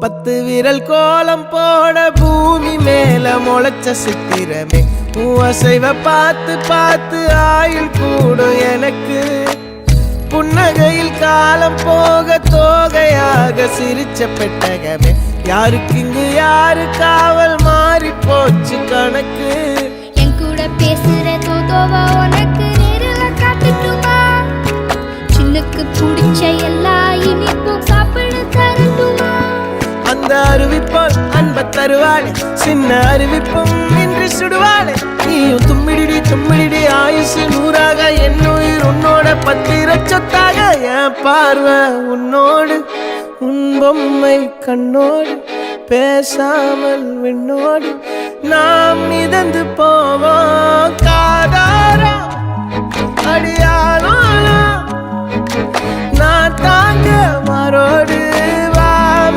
10 விரல் கோலம் போட பூமி மேல முளைச்ச சித்திரமே அசைவ பார்த்து பார்த்து ஆயுள் கூடும் எனக்கு புன்னகையில் காலம் போக தோகையாக சிரிச்ச பெட்டகமே யாருக்கு இங்கு யாரு காவல் மாறி போச்சு கணக்கு என் கூட பேசுற தோதோவா உனக்கு நேரில் காட்டுட்டுமா சின்னுக்கு பிடிச்ச எல்லா இனிப்பும் சாப்பிட தரட்டுமா அந்த அறிவிப்பால் அன்ப தருவாளே சின்ன அறிவிப்பும் இன்று சுடுவாளே நீயும் தும்மிடி தும்மிடி ஆயுசு 100ஆக என் உயிர் உன்னோட 10 சொத்தாக என் பார்வை உன்னோடு உன் பொம்மை கண்ணோடு பேசாமல் விண்ணோடு நாம் மிதந்து போவோம் காதாரா அடியா